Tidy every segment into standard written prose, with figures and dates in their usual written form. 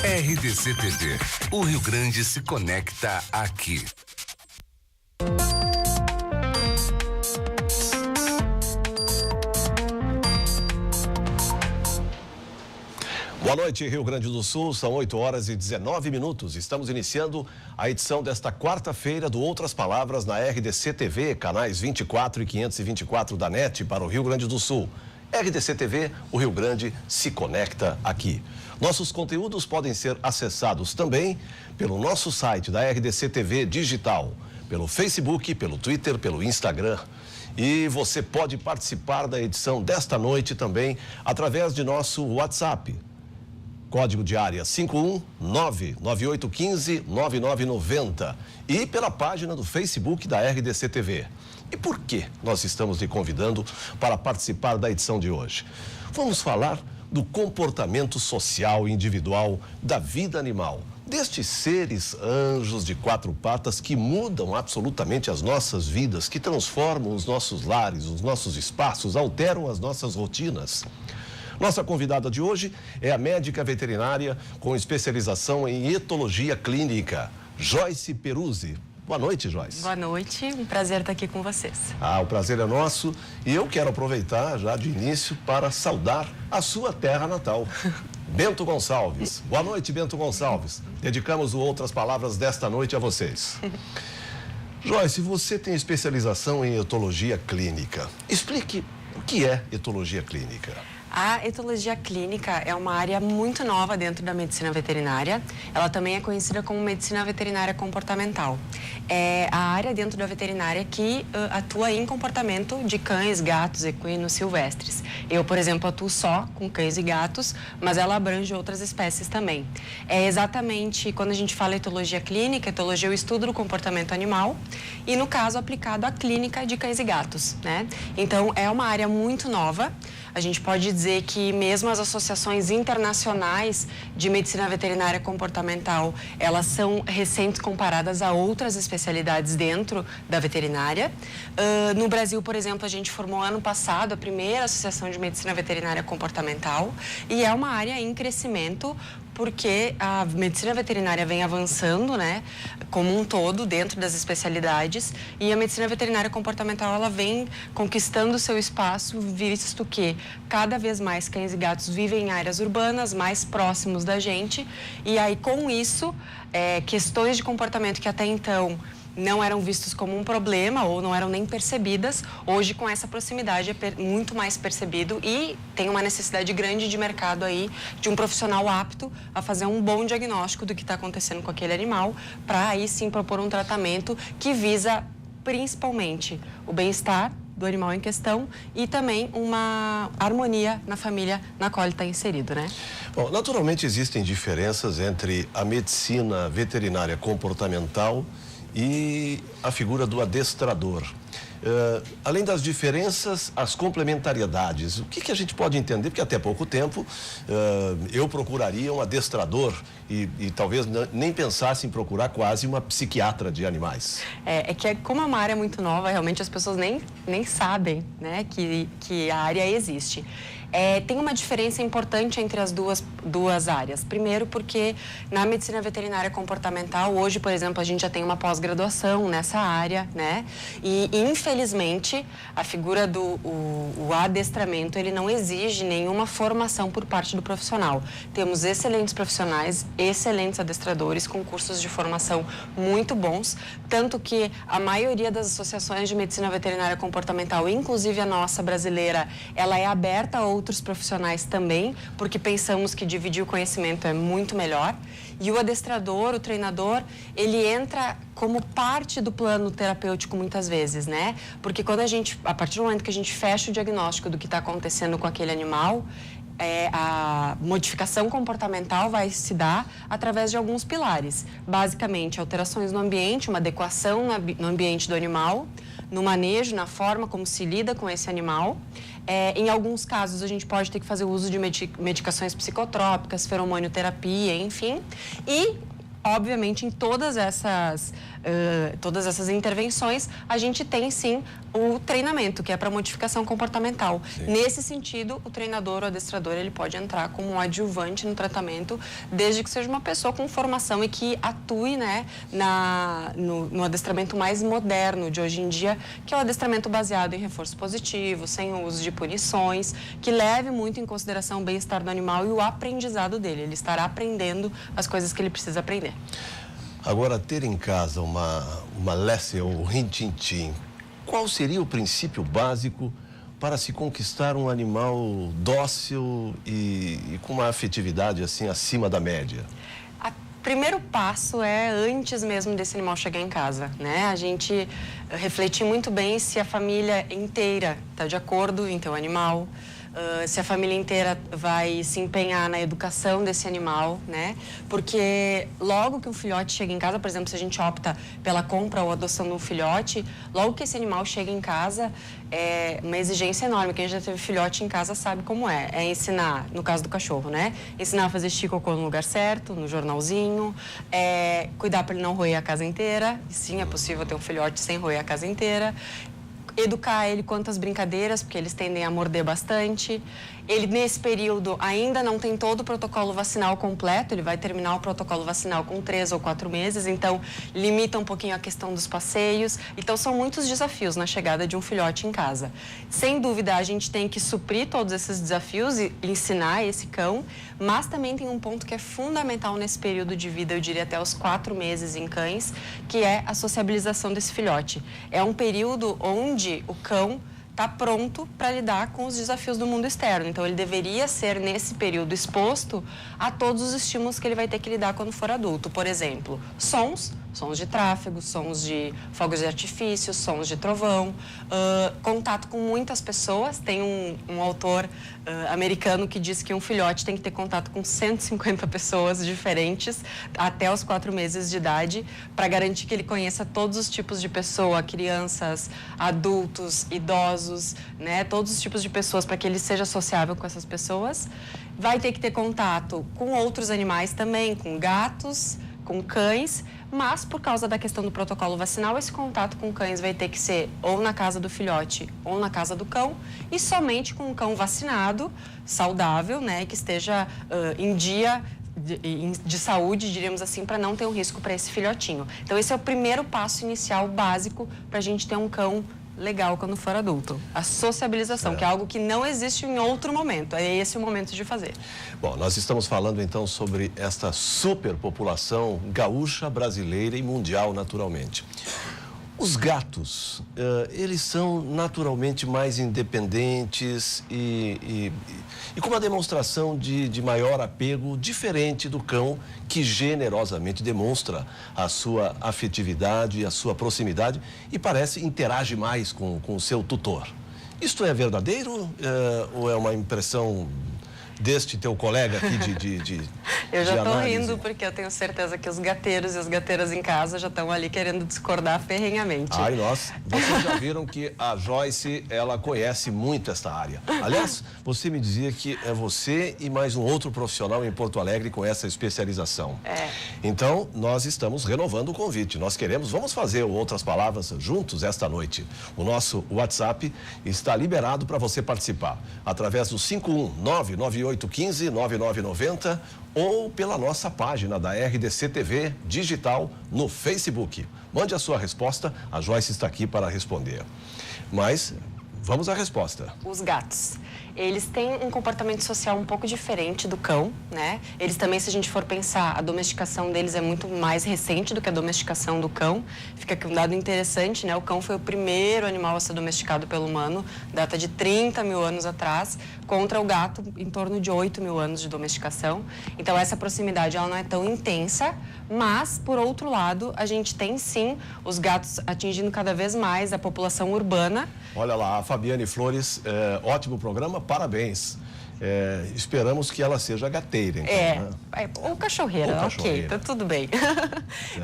RDC TV. O Rio Grande se conecta aqui. Boa noite, Rio Grande do Sul. São 8h19. Estamos iniciando a edição desta quarta-feira do Outras Palavras na RDC TV, canais 24 e 524 da NET para o Rio Grande do Sul. RDC TV, o Rio Grande se conecta aqui. Nossos conteúdos podem ser acessados também pelo nosso site da RDC TV Digital, pelo Facebook, pelo Twitter, pelo Instagram. E você pode participar da edição desta noite também através de nosso WhatsApp. Código de área 51998159990 e pela página do Facebook da RDC TV. E por que nós estamos lhe convidando para participar da edição de hoje? Vamos falar do comportamento social e individual da vida animal, destes seres anjos de quatro patas que mudam absolutamente as nossas vidas, que transformam os nossos lares, os nossos espaços, alteram as nossas rotinas. Nossa convidada de hoje é a médica veterinária com especialização em etologia clínica, Joyce Peruzzi. Boa noite, Joyce. Boa noite, um prazer estar aqui com vocês. O prazer é nosso e eu quero aproveitar já de início para saudar a sua terra natal, Bento Gonçalves. Boa noite, Bento Gonçalves. Dedicamos o Outras Palavras desta noite a vocês. Joyce, você tem especialização em etologia clínica. Explique o que é etologia clínica. A etologia clínica é uma área muito nova dentro da medicina veterinária. Ela também é conhecida como medicina veterinária comportamental. É a área dentro da veterinária que atua em comportamento de cães, gatos, equinos, silvestres. Eu, por exemplo, atuo só com cães e gatos, mas ela abrange outras espécies também. É exatamente quando a gente fala etologia clínica, etologia é o estudo do comportamento animal e, no caso, aplicado à clínica de cães e gatos, né? Então, é uma área muito nova. A gente pode dizer que mesmo as associações internacionais de medicina veterinária comportamental, elas são recentes comparadas a outras especialidades dentro da veterinária. No Brasil, por exemplo, a gente formou ano passado a primeira associação de medicina veterinária comportamental e é uma área em crescimento porque a medicina veterinária vem avançando, né, como um todo dentro das especialidades e a medicina veterinária comportamental ela vem conquistando seu espaço, visto que cada vez mais cães e gatos vivem em áreas urbanas, mais próximos da gente e aí com isso, questões de comportamento que até então não eram vistos como um problema ou não eram nem percebidas, hoje com essa proximidade é muito mais percebido e tem uma necessidade grande de mercado aí, de um profissional apto a fazer um bom diagnóstico do que está acontecendo com aquele animal, para aí sim propor um tratamento que visa principalmente o bem-estar do animal em questão e também uma harmonia na família na qual ele está inserido, né? Bom, naturalmente existem diferenças entre a medicina veterinária comportamental e a figura do adestrador. Além das diferenças, as complementariedades. O que a gente pode entender? Porque até pouco tempo eu procuraria um adestrador e talvez nem pensasse em procurar quase uma psiquiatra de animais. É que como é uma área muito nova, realmente as pessoas nem sabem, né, que a área existe. Tem uma diferença importante entre as duas áreas. Primeiro, porque na medicina veterinária comportamental, hoje, por exemplo, a gente já tem uma pós-graduação nessa área, né? E, infelizmente, a figura do adestramento, ele não exige nenhuma formação por parte do profissional. Temos excelentes profissionais, excelentes adestradores, com cursos de formação muito bons, tanto que a maioria das associações de medicina veterinária comportamental, inclusive a nossa brasileira, ela é aberta a outros profissionais também, porque pensamos que dividir o conhecimento é muito melhor. E o adestrador, o treinador, ele entra como parte do plano terapêutico muitas vezes, né? Porque a partir do momento que a gente fecha o diagnóstico do que está acontecendo com aquele animal, a modificação comportamental vai se dar através de alguns pilares. Basicamente, alterações no ambiente, uma adequação no ambiente do animal, no manejo, na forma como se lida com esse animal. Em alguns casos, a gente pode ter que fazer uso de medicações psicotrópicas, feromonioterapia, enfim. E, obviamente, em todas essas todas essas intervenções, a gente tem sim o treinamento, que é para modificação comportamental. Sim. Nesse sentido, o treinador ou adestrador, ele pode entrar como um adjuvante no tratamento, desde que seja uma pessoa com formação e que atue, né, no adestramento mais moderno de hoje em dia, que é o adestramento baseado em reforço positivo, sem o uso de punições, que leve muito em consideração o bem-estar do animal e o aprendizado dele. Ele estará aprendendo as coisas que ele precisa aprender. Agora, ter em casa uma Lassie ou Rin-Tin-Tin, qual seria o princípio básico para se conquistar um animal dócil e com uma afetividade assim acima da média? O primeiro passo é antes mesmo desse animal chegar em casa, né? A gente refletir muito bem se a família inteira está de acordo em ter o animal, se a família inteira vai se empenhar na educação desse animal, né? Porque logo que um filhote chega em casa, por exemplo, se a gente opta pela compra ou adoção de um filhote, logo que esse animal chega em casa, é uma exigência enorme. Quem já teve filhote em casa sabe como é. É ensinar, no caso do cachorro, né? Ensinar a fazer xixi e cocô no lugar certo, no jornalzinho, cuidar para ele não roer a casa inteira. E sim, é possível ter um filhote sem roer a casa inteira. Educar ele quanto às brincadeiras, porque eles tendem a morder bastante. Ele, nesse período, ainda não tem todo o protocolo vacinal completo, ele vai terminar o protocolo vacinal com 3 ou 4 meses, então limita um pouquinho a questão dos passeios. Então, são muitos desafios na chegada de um filhote em casa. Sem dúvida, a gente tem que suprir todos esses desafios e ensinar esse cão, mas também tem um ponto que é fundamental nesse período de vida, eu diria até os 4 meses em cães, que é a sociabilização desse filhote. É um período onde o cão está pronto para lidar com os desafios do mundo externo. Então, ele deveria ser, nesse período, exposto a todos os estímulos que ele vai ter que lidar quando for adulto. Por exemplo, sons de tráfego, sons de fogos de artifício, sons de trovão, contato com muitas pessoas. Tem um autor americano que diz que um filhote tem que ter contato com 150 pessoas diferentes até os 4 meses de idade, para garantir que ele conheça todos os tipos de pessoa, crianças, adultos, idosos, né? Todos os tipos de pessoas, para que ele seja sociável com essas pessoas. Vai ter que ter contato com outros animais também, com gatos, com cães, mas por causa da questão do protocolo vacinal, esse contato com cães vai ter que ser ou na casa do filhote ou na casa do cão, e somente com um cão vacinado, saudável, né, que esteja em dia de saúde, diríamos assim, para não ter um risco para esse filhotinho. Então, esse é o primeiro passo inicial básico para a gente ter um cão legal quando for adulto. A sociabilização, que é algo que não existe em outro momento. É esse o momento de fazer. Bom, nós estamos falando então sobre esta superpopulação gaúcha, brasileira e mundial, naturalmente. Os gatos, eles são naturalmente mais independentes e com uma demonstração de maior apego, diferente do cão, que generosamente demonstra a sua afetividade, a sua proximidade e parece interage mais com o seu tutor. Isto é verdadeiro ou é uma impressão deste teu colega aqui de Eu já estou análise? rindo porque eu tenho certeza que os gateiros e as gateiras em casa já estão ali querendo discordar ferrenhamente. Ai, vocês já viram que a Joyce, ela conhece muito esta área. Aliás, você me dizia que é você e mais um outro profissional em Porto Alegre com essa especialização. Então, nós estamos renovando o convite. Vamos fazer outras palavras juntos esta noite. O nosso WhatsApp está liberado para você participar através do 51998159990 ou pela nossa página da RDC TV Digital no Facebook. Mande a sua resposta, a Joyce está aqui para responder. Mas vamos à resposta. Os gatos, eles têm um comportamento social um pouco diferente do cão, né? Eles também, se a gente for pensar, a domesticação deles é muito mais recente do que a domesticação do cão. Fica aqui um dado interessante, né? O cão foi o primeiro animal a ser domesticado pelo humano, data de 30 mil anos atrás, contra o gato em torno de 8 mil anos de domesticação. Então, essa proximidade, ela não é tão intensa, mas, por outro lado, a gente tem, sim, os gatos atingindo cada vez mais a população urbana. Olha lá, a Fabiane Flores, ótimo programa, parabéns. esperamos que ela seja gateira, então, né? Ou cachorreira, Ou cachorreira. ok, tá tudo bem.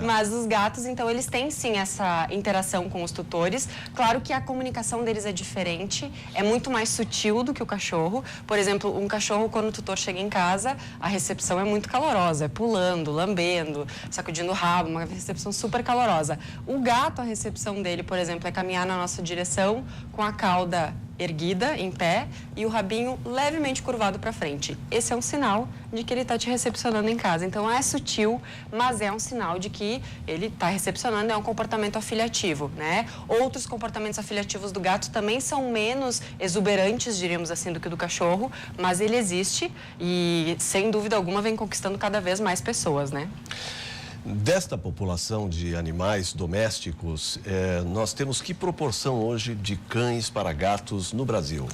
Mas os gatos, então, eles têm sim essa interação com os tutores. Claro que a comunicação deles é diferente, é muito mais sutil do que o cachorro. Por exemplo, um cachorro, quando o tutor chega em casa, a recepção é muito calorosa, é pulando, lambendo, sacudindo o rabo, uma recepção super calorosa. O gato, a recepção dele, por exemplo, é caminhar na nossa direção com a cauda erguida, em pé, e o rabinho levemente curvado para frente. Esse é um sinal de que ele está te recepcionando em casa. Então, é sutil, mas é um sinal de que ele está recepcionando, é um comportamento afiliativo, né? Outros comportamentos afiliativos do gato também são menos exuberantes, diríamos assim, do que o do cachorro, mas ele existe e, sem dúvida alguma, vem conquistando cada vez mais pessoas, né? Desta população de animais domésticos, nós temos que proporção hoje de cães para gatos no Brasil?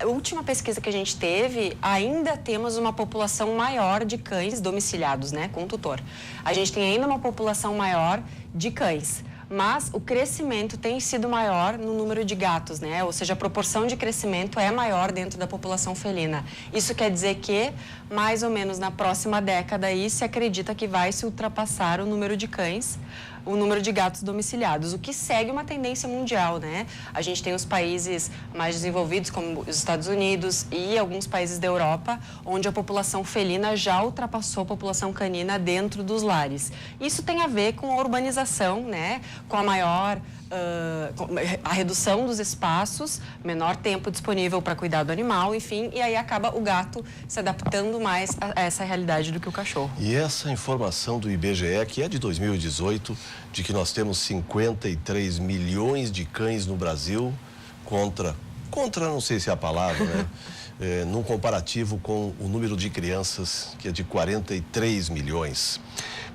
A última pesquisa que a gente teve, ainda temos uma população maior de cães domiciliados, né, com tutor. A gente tem ainda uma população maior de cães, mas o crescimento tem sido maior no número de gatos, né? Ou seja, a proporção de crescimento é maior dentro da população felina. Isso quer dizer que, mais ou menos na próxima década aí, se acredita que vai se ultrapassar o número de cães, o número de gatos domiciliados, o que segue uma tendência mundial, né? A gente tem os países mais desenvolvidos, como os Estados Unidos e alguns países da Europa, onde a população felina já ultrapassou a população canina dentro dos lares. Isso tem a ver com a urbanização, né? Com a maior... a redução dos espaços, menor tempo disponível para cuidar do animal, enfim, e aí acaba o gato se adaptando mais a essa realidade do que o cachorro. E essa informação do IBGE, que é de 2018, de que nós temos 53 milhões de cães no Brasil, contra não sei se é a palavra, né? Num comparativo com o número de crianças, que é de 43 milhões.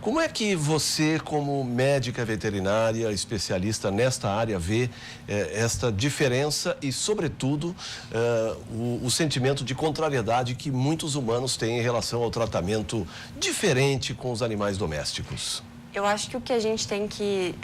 Como é que você, como médica veterinária, especialista nesta área, vê esta diferença e, sobretudo, o sentimento de contrariedade que muitos humanos têm em relação ao tratamento diferente com os animais domésticos? Eu acho que o que a gente tem que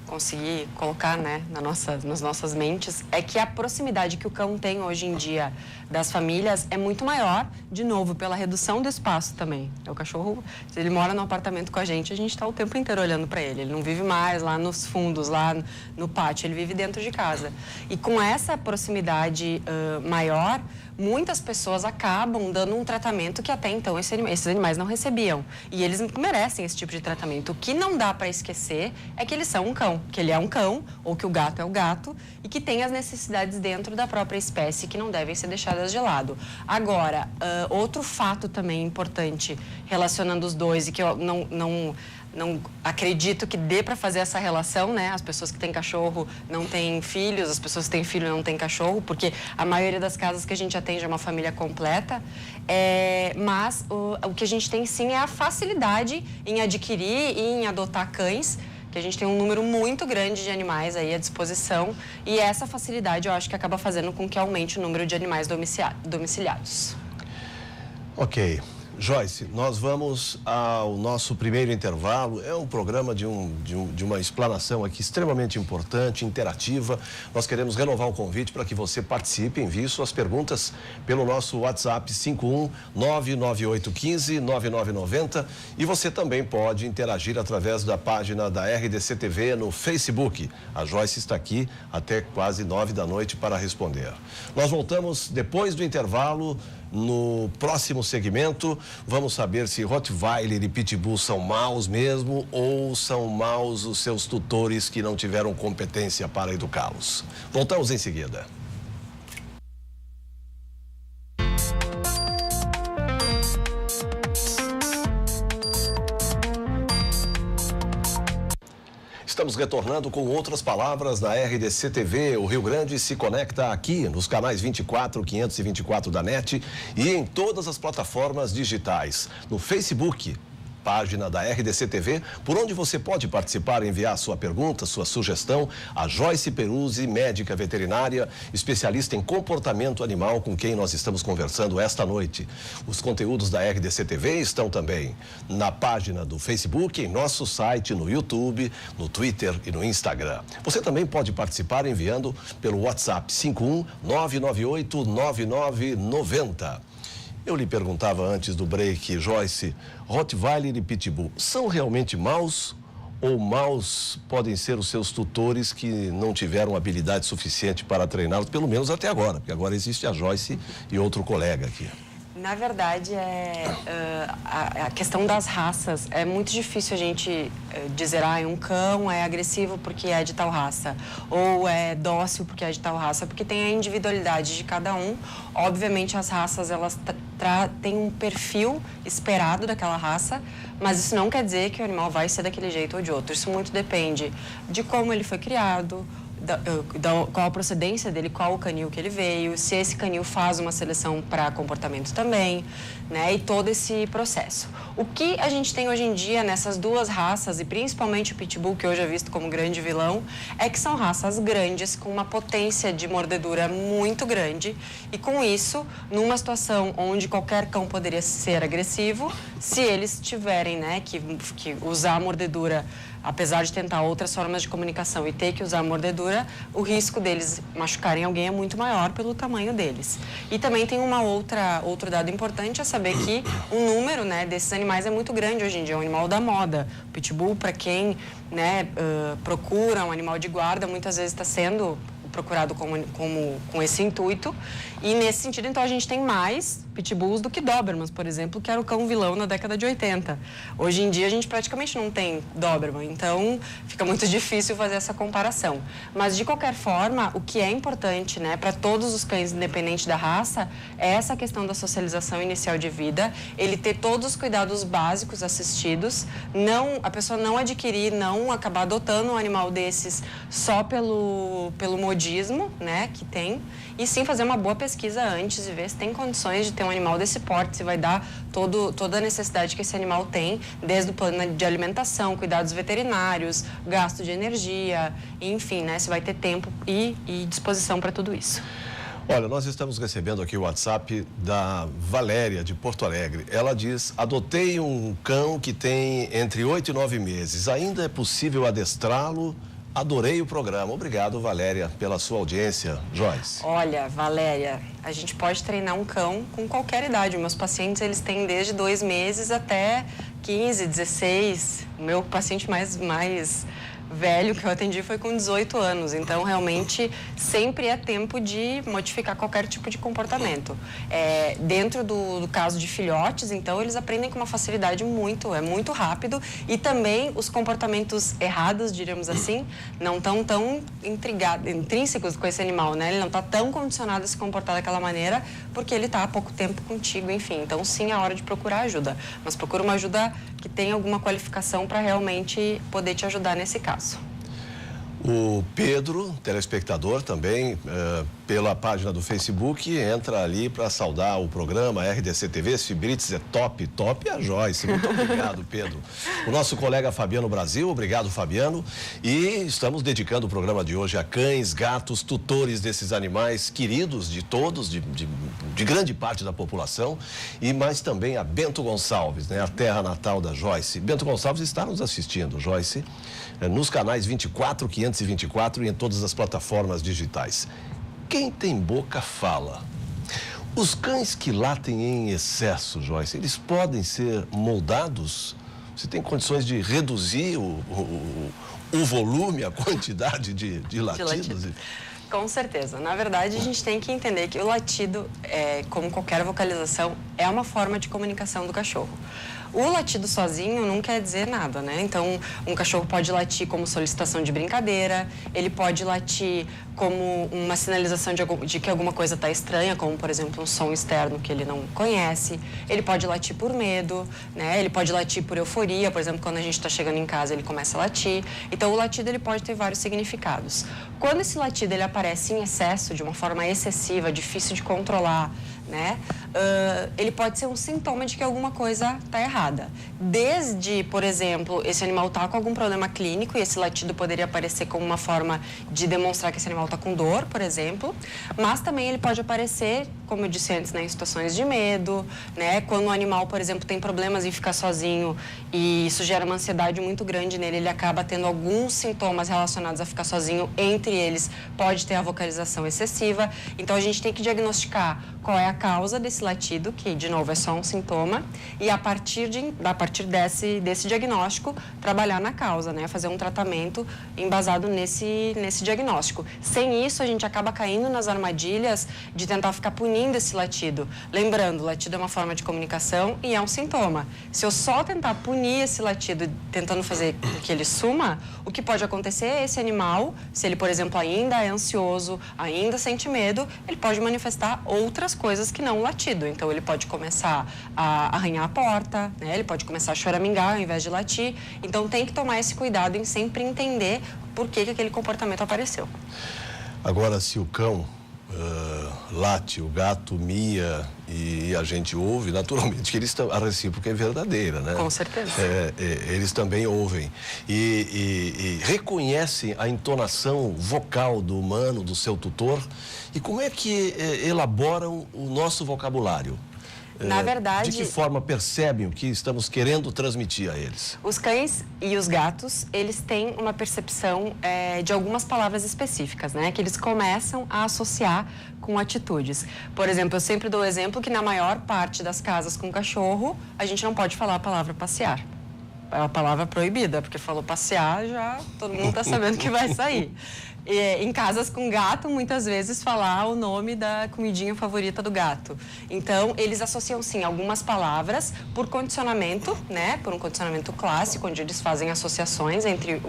conseguir colocar, né, nas nossas mentes é que a proximidade que o cão tem hoje em dia das famílias é muito maior, de novo, pela redução do espaço também. O cachorro, se ele mora no apartamento com a gente está o tempo inteiro olhando para ele. Ele não vive mais lá nos fundos, lá no pátio, ele vive dentro de casa. E com essa proximidade maior, muitas pessoas acabam dando um tratamento que até então esses animais não recebiam. E eles merecem esse tipo de tratamento. O que não dá para esquecer é que eles são um cão, que ele é um cão, ou que o gato é o gato, e que tem as necessidades dentro da própria espécie que não devem ser deixadas de lado. Agora, outro fato também importante relacionando os dois, e que eu não acredito que dê para fazer essa relação, né? As pessoas que têm cachorro não têm filhos, as pessoas que têm filho não têm cachorro, porque a maioria das casas que a gente atende é uma família completa. Mas o que a gente tem sim é a facilidade em adquirir e em adotar cães, que a gente tem um número muito grande de animais aí à disposição, e essa facilidade eu acho que acaba fazendo com que aumente o número de animais domiciliados. Ok. Joyce, nós vamos ao nosso primeiro intervalo. É um programa de uma explanação aqui extremamente importante, interativa. Nós queremos renovar o convite para que você participe, envie suas perguntas pelo nosso WhatsApp 51998159990, e você também pode interagir através da página da RDC TV no Facebook. A Joyce está aqui até quase 9 da noite para responder. Nós voltamos depois do intervalo. No próximo segmento, vamos saber se Rottweiler e Pitbull são maus mesmo ou são maus os seus tutores que não tiveram competência para educá-los. Voltamos em seguida. Estamos retornando com outras palavras da RDC TV. O Rio Grande se conecta aqui nos canais 24, 524 da NET e em todas as plataformas digitais. No Facebook, página da RDC TV, por onde você pode participar e enviar sua pergunta, sua sugestão a Joyce Peruzzi, médica veterinária, especialista em comportamento animal, com quem nós estamos conversando esta noite. Os conteúdos da RDC TV estão também na página do Facebook, em nosso site, no YouTube, no Twitter e no Instagram. Você também pode participar enviando pelo WhatsApp 519989990. Eu lhe perguntava antes do break, Joyce, Rottweiler e Pitbull são realmente maus ou maus podem ser os seus tutores que não tiveram habilidade suficiente para treiná-los, pelo menos até agora, porque agora existe a Joyce e outro colega aqui. Na verdade, a questão das raças, é muito difícil a gente dizer, um cão é agressivo porque é de tal raça, ou é dócil porque é de tal raça, porque tem a individualidade de cada um. Obviamente, as raças, elas têm um perfil esperado daquela raça, mas isso não quer dizer que o animal vai ser daquele jeito ou de outro. Isso muito depende de como ele foi criado, qual a procedência dele, qual o canil que ele veio, se esse canil faz uma seleção para comportamento também, né? E todo esse processo. O que a gente tem hoje em dia nessas duas raças, e principalmente o Pitbull, que hoje é visto como grande vilão, é que são raças grandes, com uma potência de mordedura muito grande, e com isso, numa situação onde qualquer cão poderia ser agressivo, se eles tiverem, né, que usar a mordedura, apesar de tentar outras formas de comunicação e ter que usar a mordedura, o risco deles machucarem alguém é muito maior pelo tamanho deles. E também tem outro dado importante, é saber que o número, né, desses animais é muito grande hoje em dia, é um animal da moda. O Pitbull, para quem, né, procura um animal de guarda, muitas vezes está sendo procurado com esse intuito. E nesse sentido, então, a gente tem mais pitbulls do que dobermans, por exemplo, que era o cão vilão na década de 80. Hoje em dia, a gente praticamente não tem doberman, então fica muito difícil fazer essa comparação. Mas, de qualquer forma, o que é importante, né, para todos os cães, independente da raça, é essa questão da socialização inicial de vida, ele ter todos os cuidados básicos assistidos, a pessoa não adquirir, não acabar adotando um animal desses só pelo modismo, né, que tem, e sim fazer uma boa pesquisa antes e ver se tem condições de ter um animal desse porte, se vai dar toda a necessidade que esse animal tem, desde o plano de alimentação, cuidados veterinários, gasto de energia, enfim, né, se vai ter tempo e disposição para tudo isso. Olha, nós estamos recebendo aqui o WhatsApp da Valéria, de Porto Alegre. Ela diz, adotei um cão que tem entre 8 e 9 meses. Ainda é possível adestrá-lo? Adorei o programa. Obrigado, Valéria, pela sua audiência. Joyce. Olha, Valéria, a gente pode treinar um cão com qualquer idade. Meus pacientes, eles têm desde 2 meses até 15, 16. O meu paciente mais velho que eu atendi foi com 18 anos. Então, realmente, sempre é tempo de modificar qualquer tipo de comportamento. Dentro do caso de filhotes, então, eles aprendem com uma facilidade muito rápido. E também os comportamentos errados, diríamos assim, não estão tão intrínsecos com esse animal, né? Ele não está tão condicionado a se comportar daquela maneira porque ele está há pouco tempo contigo, enfim. Então, sim, é hora de procurar ajuda. Mas procura uma ajuda que tenha alguma qualificação para realmente poder te ajudar nesse caso. O Pedro, telespectador também, pela página do Facebook, entra ali para saudar o programa RDC TV. Fibrites é top é a Joyce. Muito obrigado, Pedro. O nosso colega Fabiano Brasil, obrigado, Fabiano. E estamos dedicando o programa de hoje a cães, gatos, tutores desses animais queridos de todos, de grande parte da população, mas também a Bento Gonçalves, né, a terra natal da Joyce. Bento Gonçalves está nos assistindo, Joyce, nos canais 24, 524 e em todas as plataformas digitais. Quem tem boca fala. Os cães que latem em excesso, Joyce, eles podem ser moldados? Você tem condições de reduzir o volume, a quantidade de latidos? Com certeza. Na verdade, a gente tem que entender que o latido, como qualquer vocalização, é uma forma de comunicação do cachorro. O latido sozinho não quer dizer nada, né? Então, um cachorro pode latir como solicitação de brincadeira, ele pode latir como uma sinalização de que alguma coisa está estranha, como, por exemplo, um som externo que ele não conhece. Ele pode latir por medo, né? Ele pode latir por euforia, por exemplo, quando a gente está chegando em casa, ele começa a latir. Então, o latido, ele pode ter vários significados. Quando esse latido, ele aparece em excesso, de uma forma excessiva, difícil de controlar, né? Ele pode ser um sintoma de que alguma coisa está errada. Desde, por exemplo, esse animal está com algum problema clínico e esse latido poderia aparecer como uma forma de demonstrar que esse animal está com dor, por exemplo, mas também ele pode aparecer, como eu disse antes, né, em situações de medo, né? Quando o animal, por exemplo, tem problemas em ficar sozinho e isso gera uma ansiedade muito grande nele, ele acaba tendo alguns sintomas relacionados a ficar sozinho, entre eles pode ter a vocalização excessiva. Então a gente tem que diagnosticar qual é a causa desse latido, que de novo é só um sintoma, e a partir desse diagnóstico trabalhar na causa, né? Fazer um tratamento embasado nesse diagnóstico. Sem isso a gente acaba caindo nas armadilhas de tentar ficar punindo esse latido. Lembrando, o latido é uma forma de comunicação e é um sintoma. Se eu só tentar punir esse latido, tentando fazer com que ele suma, o que pode acontecer é esse animal, se ele, por exemplo, ainda é ansioso, ainda sente medo, ele pode manifestar outras coisas que não o latido. Então, ele pode começar a arranhar a porta, né? Ele pode começar a choramingar ao invés de latir. Então, tem que tomar esse cuidado em sempre entender por que aquele comportamento apareceu. Agora, se o cão late, o gato mia e a gente ouve, naturalmente que a recíproca é verdadeira, né? Com certeza. Eles também ouvem e reconhecem a entonação vocal do humano, do seu tutor. E como é que elaboram o nosso vocabulário? Na verdade... De que forma percebem o que estamos querendo transmitir a eles? Os cães e os gatos, eles têm uma percepção de algumas palavras específicas, né? Que eles começam a associar com atitudes. Por exemplo, eu sempre dou o exemplo que na maior parte das casas com cachorro, a gente não pode falar a palavra passear. É uma palavra proibida, porque falou passear, já todo mundo está sabendo que vai sair. Em casas com gato, muitas vezes falar o nome da comidinha favorita do gato. Então, eles associam, sim, algumas palavras por condicionamento, né? Por um condicionamento clássico, onde eles fazem associações entre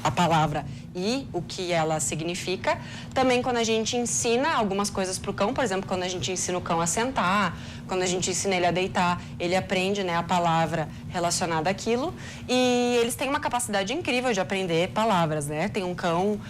a palavra e o que ela significa. Também quando a gente ensina algumas coisas para o cão, por exemplo, quando a gente ensina o cão a sentar, quando a gente ensina ele a deitar, ele aprende, né, a palavra relacionada àquilo. E eles têm uma capacidade incrível de aprender palavras, né? Tem um cão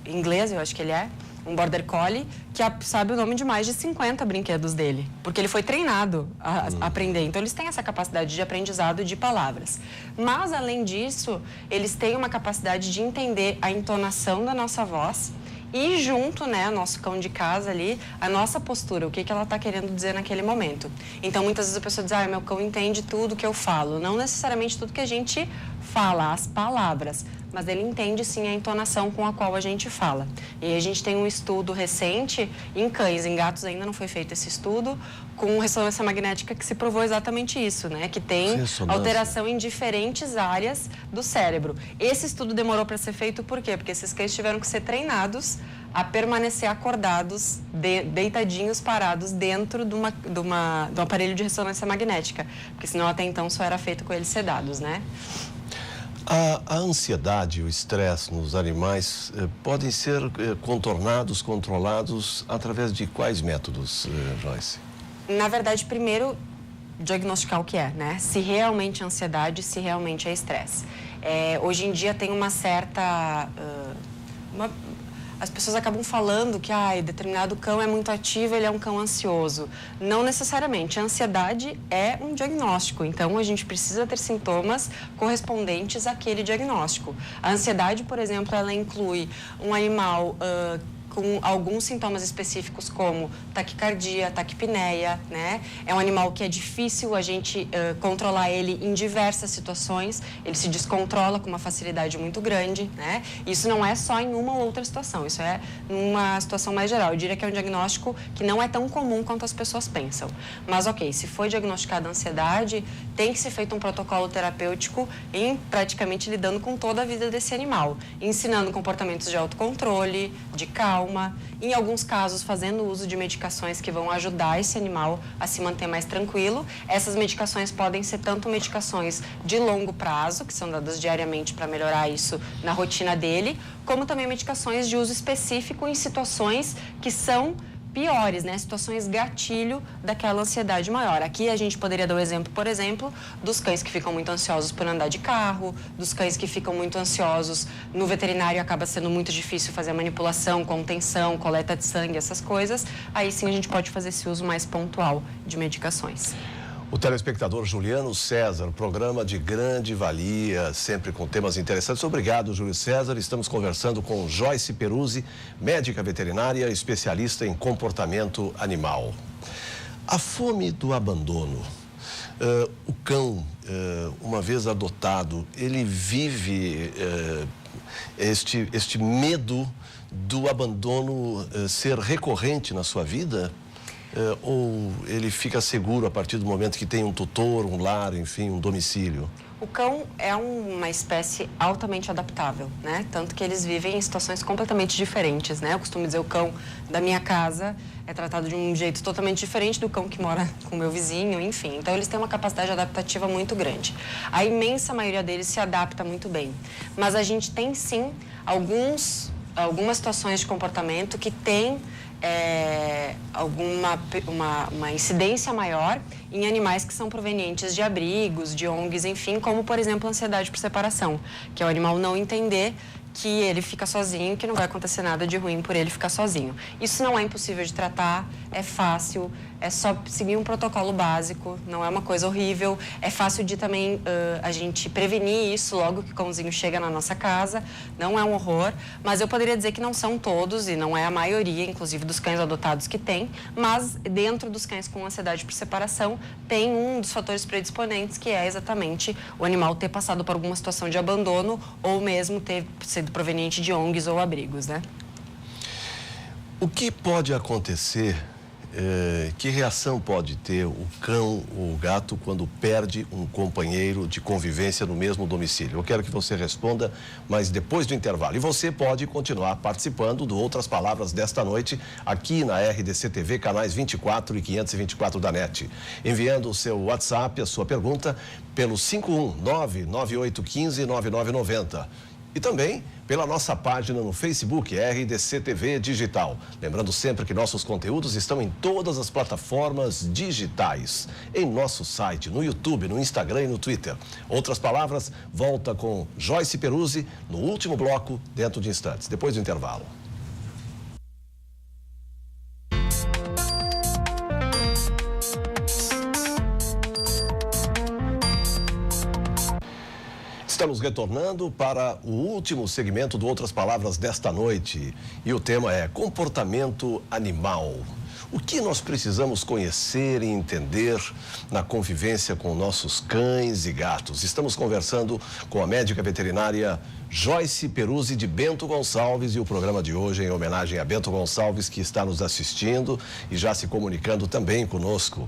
inglês, eu acho que ele é, um Border Collie, que sabe o nome de mais de 50 brinquedos dele, porque ele foi treinado a aprender. Então, eles têm essa capacidade de aprendizado de palavras. Mas, além disso, eles têm uma capacidade de entender a entonação da nossa voz e junto, né, nosso cão de casa ali, a nossa postura, o que ela está querendo dizer naquele momento. Então, muitas vezes a pessoa diz, meu cão entende tudo que eu falo. Não necessariamente tudo que a gente fala, as palavras, mas ele entende sim a entonação com a qual a gente fala. E a gente tem um estudo recente em cães, em gatos ainda não foi feito esse estudo, com ressonância magnética que se provou exatamente isso, né? Que tem alteração em diferentes áreas do cérebro. Esse estudo demorou para ser feito por quê? Porque esses cães tiveram que ser treinados a permanecer acordados, deitadinhos, parados dentro de um aparelho de ressonância magnética, porque senão até então só era feito com eles sedados, né? A ansiedade e o estresse nos animais podem ser contornados, controlados através de quais métodos, Joyce? Na verdade, primeiro, diagnosticar o que é, né? Se realmente é ansiedade, se realmente é estresse. Hoje em dia tem uma certa... As pessoas acabam falando que determinado cão é muito ativo, ele é um cão ansioso. Não necessariamente. A ansiedade é um diagnóstico, então a gente precisa ter sintomas correspondentes àquele diagnóstico. A ansiedade, por exemplo, ela inclui um animal com alguns sintomas específicos como taquicardia, taquipneia, né? É um animal que é difícil a gente controlar ele em diversas situações, ele se descontrola com uma facilidade muito grande, né? Isso não é só em uma ou outra situação, isso é numa situação mais geral. Eu diria que é um diagnóstico que não é tão comum quanto as pessoas pensam. Mas, ok, se foi diagnosticada a ansiedade, tem que ser feito um protocolo terapêutico em praticamente lidando com toda a vida desse animal, ensinando comportamentos de autocontrole, de calma, em alguns casos fazendo uso de medicações que vão ajudar esse animal a se manter mais tranquilo. Essas medicações podem ser tanto medicações de longo prazo, que são dadas diariamente para melhorar isso na rotina dele, como também medicações de uso específico em situações que são piores, né? Situações gatilho daquela ansiedade maior. Aqui a gente poderia dar o exemplo, por exemplo, dos cães que ficam muito ansiosos por andar de carro, dos cães que ficam muito ansiosos no veterinário, acaba sendo muito difícil fazer a manipulação, contenção, coleta de sangue, essas coisas. Aí sim a gente pode fazer esse uso mais pontual de medicações. O telespectador Juliano César, programa de grande valia, sempre com temas interessantes. Obrigado, Júlio César. Estamos conversando com Joyce Peruzzi, médica veterinária, especialista em comportamento animal. A fome do abandono. O cão, uma vez adotado, ele vive este medo do abandono ser recorrente na sua vida? Ou ele fica seguro a partir do momento que tem um tutor, um lar, enfim, um domicílio? O cão é uma espécie altamente adaptável, né? Tanto que eles vivem em situações completamente diferentes, né? Eu costumo dizer, o cão da minha casa é tratado de um jeito totalmente diferente do cão que mora com o meu vizinho, enfim. Então, eles têm uma capacidade adaptativa muito grande. A imensa maioria deles se adapta muito bem. Mas a gente tem, sim, algumas situações de comportamento que tem uma incidência maior em animais que são provenientes de abrigos, de ONGs, enfim, como, por exemplo, a ansiedade por separação, que é o animal não entender que ele fica sozinho, que não vai acontecer nada de ruim por ele ficar sozinho. Isso não é impossível de tratar, é fácil, é só seguir um protocolo básico, não é uma coisa horrível, é fácil de também a gente prevenir isso logo que o cãozinho chega na nossa casa, não é um horror, mas eu poderia dizer que não são todos e não é a maioria, inclusive dos cães adotados que tem, mas dentro dos cães com ansiedade por separação tem um dos fatores predisponentes, que é exatamente o animal ter passado por alguma situação de abandono ou mesmo ter sido proveniente de ONGs ou abrigos, né? O que pode acontecer, que reação pode ter o cão ou o gato quando perde um companheiro de convivência no mesmo domicílio? Eu quero que você responda, mas depois do intervalo. E você pode continuar participando do Outras Palavras desta noite, aqui na RDC TV, canais 24 e 524 da NET. Enviando o seu WhatsApp, a sua pergunta, pelo 51998159990. E também pela nossa página no Facebook, RDC TV Digital. Lembrando sempre que nossos conteúdos estão em todas as plataformas digitais. Em nosso site, no YouTube, no Instagram e no Twitter. Outras Palavras, volta com Joyce Peruzzi no último bloco, dentro de instantes, depois do intervalo. Estamos retornando para o último segmento do Outras Palavras desta noite. E o tema é comportamento animal. O que nós precisamos conhecer e entender na convivência com nossos cães e gatos? Estamos conversando com a médica veterinária Joyce Peruzzi de Bento Gonçalves, e o programa de hoje é em homenagem a Bento Gonçalves, que está nos assistindo e já se comunicando também conosco.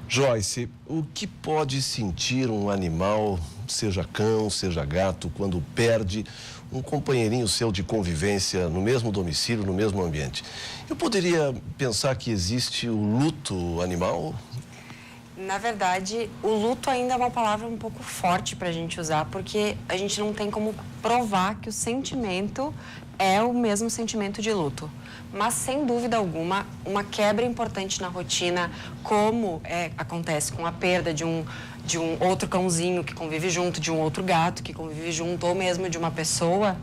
Joyce, o que pode sentir um animal, seja cão, seja gato, quando perde um companheirinho seu de convivência no mesmo domicílio, no mesmo ambiente? Eu poderia pensar que existe o luto animal? Na verdade, o luto ainda é uma palavra um pouco forte para a gente usar, porque a gente não tem como provar que o sentimento é o mesmo sentimento de luto. Mas, sem dúvida alguma, uma quebra importante na rotina, como acontece com a perda de um outro cãozinho que convive junto, de um outro gato que convive junto, ou mesmo de uma pessoa,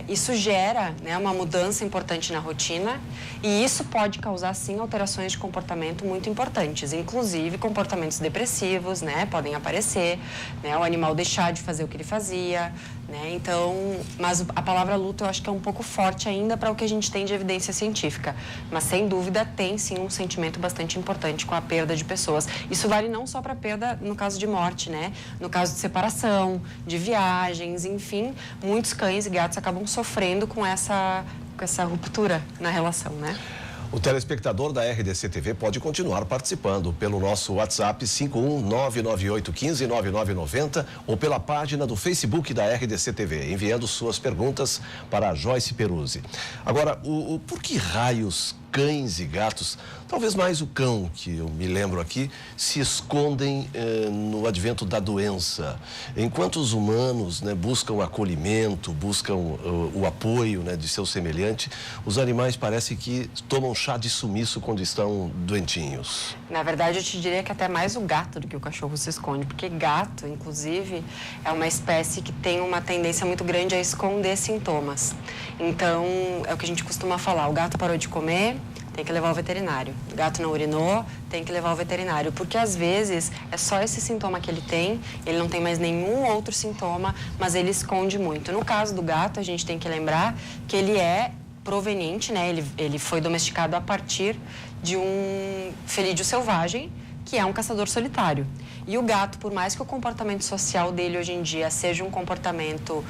isso gera, né, uma mudança importante na rotina, e isso pode causar, sim, alterações de comportamento muito importantes, inclusive comportamentos depressivos, né, podem aparecer, né, o animal deixar de fazer o que ele fazia, né, então, mas a palavra luto eu acho que é um pouco forte ainda para o que a gente tem de evidência científica, mas sem dúvida tem, sim, um sentimento bastante importante com a perda de pessoas. Isso vale não só para perda no caso de morte, né, no caso de separação, de viagens, enfim, muitos cães e gatos acabam sofrendo com essa ruptura na relação, né? O telespectador da RDC TV pode continuar participando pelo nosso WhatsApp 51998159990 ou pela página do Facebook da RDC TV, enviando suas perguntas para a Joyce Peruzzi. Agora, por que raios cães e gatos, talvez mais o cão, que eu me lembro aqui, se escondem no advento da doença. Enquanto os humanos, né, buscam acolhimento, buscam o apoio, né, de seu semelhante, os animais parece que tomam chá de sumiço quando estão doentinhos. Na verdade, eu te diria que até mais o gato do que o cachorro se esconde, porque gato, inclusive, é uma espécie que tem uma tendência muito grande a esconder sintomas. Então, é o que a gente costuma falar, o gato parou de comer, tem que levar ao veterinário. O gato não urinou, tem que levar ao veterinário. Porque, às vezes, é só esse sintoma que ele não tem mais nenhum outro sintoma, mas ele esconde muito. No caso do gato, a gente tem que lembrar que ele é proveniente, né? Ele foi domesticado a partir de um felídeo selvagem, que é um caçador solitário. E o gato, por mais que o comportamento social dele hoje em dia seja um comportamento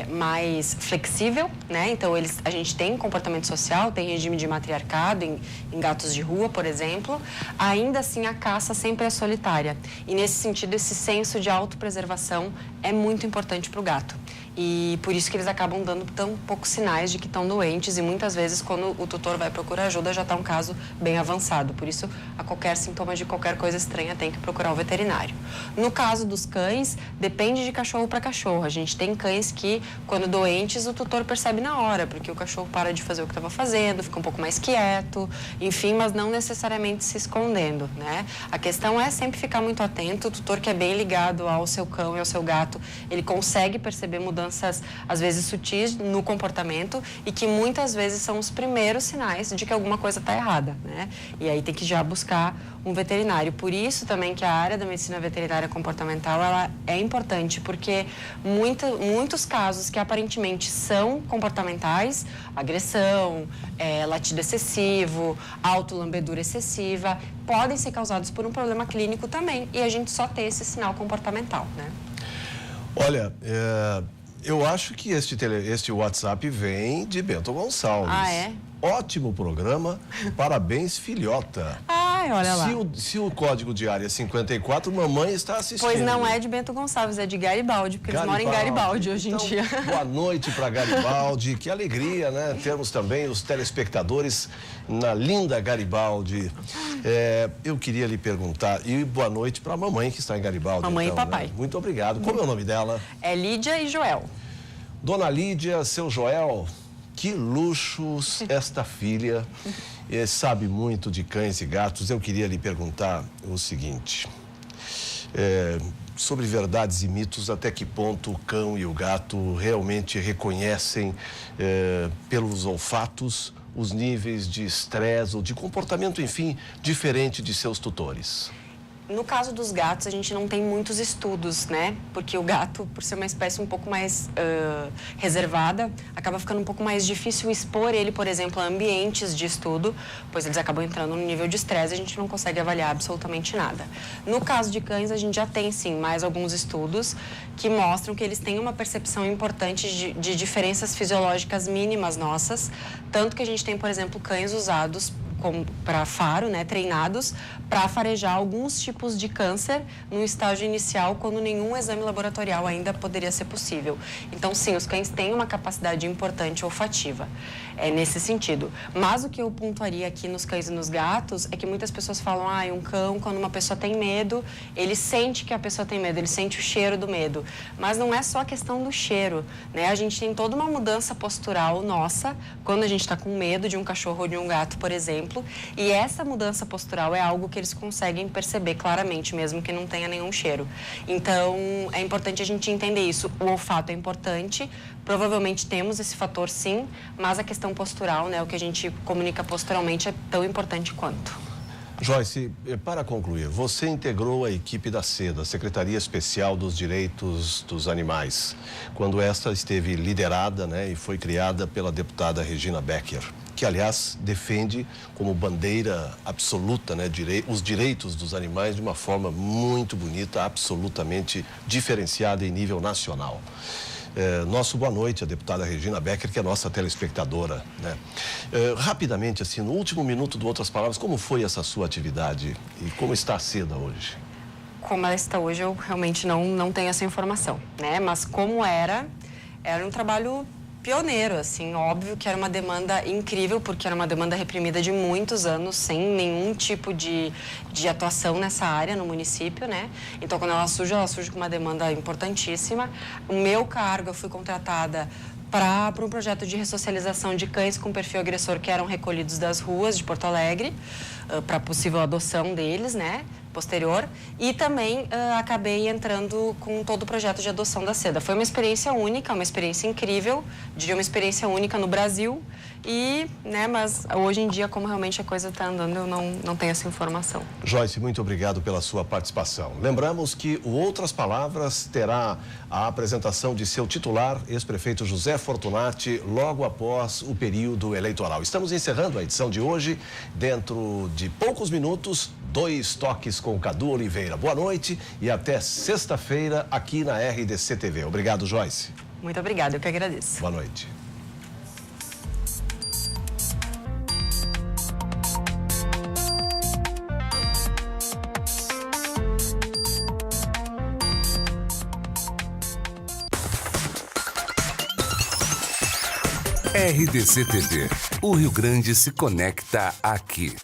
mais flexível, né? Então, a gente tem comportamento social, tem regime de matriarcado em gatos de rua, por exemplo. Ainda assim, a caça sempre é solitária. E, nesse sentido, esse senso de autopreservação é muito importante para o gato. E por isso que eles acabam dando tão poucos sinais de que estão doentes e muitas vezes quando o tutor vai procurar ajuda já está um caso bem avançado. Por isso, a qualquer sintoma de qualquer coisa estranha tem que procurar o veterinário. No caso dos cães, depende de cachorro para cachorro. A gente tem cães que, quando doentes, o tutor percebe na hora, porque o cachorro para de fazer o que estava fazendo, fica um pouco mais quieto, enfim, mas não necessariamente se escondendo, né? A questão é sempre ficar muito atento. O tutor que é bem ligado ao seu cão e ao seu gato, ele consegue perceber mudanças às vezes sutis no comportamento e que muitas vezes são os primeiros sinais de que alguma coisa está errada, né? E aí tem que já buscar um veterinário. Por isso também que a área da medicina veterinária comportamental ela é importante, porque muitos casos que aparentemente são comportamentais, agressão, latido excessivo, autolambedura excessiva, podem ser causados por um problema clínico também. E a gente só tem esse sinal comportamental, né? Olha, eu acho que este WhatsApp vem de Bento Gonçalves. Ah, é? Ótimo programa, parabéns, filhota. Ai, olha lá. Se o código de área é 54, mamãe está assistindo. Pois não é de Bento Gonçalves, é de Garibaldi, porque eles moram em Garibaldi hoje em dia. Boa noite para Garibaldi, que alegria, né? Temos também os telespectadores na linda Garibaldi. Eu queria lhe perguntar, e boa noite para a mamãe que está em Garibaldi. Mamãe então, e papai. Né? Muito obrigado. Como é o nome dela? É Lídia e Joel. Dona Lídia, seu Joel, que luxos esta filha. Sabe muito de cães e gatos. Eu queria lhe perguntar o seguinte, sobre verdades e mitos, até que ponto o cão e o gato realmente reconhecem pelos olfatos os níveis de estresse ou de comportamento, enfim, diferente de seus tutores? No caso dos gatos, a gente não tem muitos estudos, né? Porque o gato, por ser uma espécie um pouco mais reservada, acaba ficando um pouco mais difícil expor ele, por exemplo, a ambientes de estudo, pois eles acabam entrando no nível de estresse e a gente não consegue avaliar absolutamente nada. No caso de cães, a gente já tem, sim, mais alguns estudos que mostram que eles têm uma percepção importante de diferenças fisiológicas mínimas nossas, tanto que a gente tem, por exemplo, cães usados para faro, né, treinados para farejar alguns tipos de câncer no estágio inicial, quando nenhum exame laboratorial ainda poderia ser possível. Então, sim, os cães têm uma capacidade importante olfativa, nesse sentido. Mas o que eu pontuaria aqui nos cães e nos gatos é que muitas pessoas falam, um cão, quando uma pessoa tem medo, ele sente que a pessoa tem medo, ele sente o cheiro do medo. Mas não é só a questão do cheiro, né? A gente tem toda uma mudança postural nossa, quando a gente está com medo de um cachorro ou de um gato, por exemplo, e essa mudança postural é algo que eles conseguem perceber claramente, mesmo que não tenha nenhum cheiro. Então, é importante a gente entender isso. O olfato é importante, provavelmente temos esse fator sim, mas a questão postural, né, o que a gente comunica posturalmente é tão importante quanto. Joyce, para concluir, você integrou a equipe da SEDA, Secretaria Especial dos Direitos dos Animais, quando esta esteve liderada, né, e foi criada pela deputada Regina Becker, que, aliás, defende como bandeira absoluta, né, os direitos dos animais de uma forma muito bonita, absolutamente diferenciada em nível nacional. Nosso boa noite à deputada Regina Becker, que é nossa telespectadora, né? Rapidamente, assim, no último minuto do Outras Palavras, como foi essa sua atividade e como está a SEDA hoje? Como ela está hoje, eu realmente não tenho essa informação, né? Mas como era um trabalho pioneiro, assim, óbvio que era uma demanda incrível, porque era uma demanda reprimida de muitos anos, sem nenhum tipo de atuação nessa área no município, né? Então, quando ela surge com uma demanda importantíssima. O meu cargo, eu fui contratada para um projeto de ressocialização de cães com perfil agressor que eram recolhidos das ruas de Porto Alegre, para possível adoção deles, né? Posterior, e também acabei entrando com todo o projeto de adoção da Seda. Foi uma experiência única, uma experiência incrível, diria uma experiência única no Brasil, e, né, mas hoje em dia, como realmente a coisa está andando, eu não tenho essa informação. Joyce, muito obrigado pela sua participação. Lembramos que o Outras Palavras terá a apresentação de seu titular, ex-prefeito José Fortunati, logo após o período eleitoral. Estamos encerrando a edição de hoje. Dentro de poucos minutos, 2 toques com Cadu Oliveira. Boa noite e até sexta-feira aqui na RDC TV. Obrigado, Joyce. Muito obrigada, eu que agradeço. Boa noite. RDC TV. O Rio Grande se conecta aqui.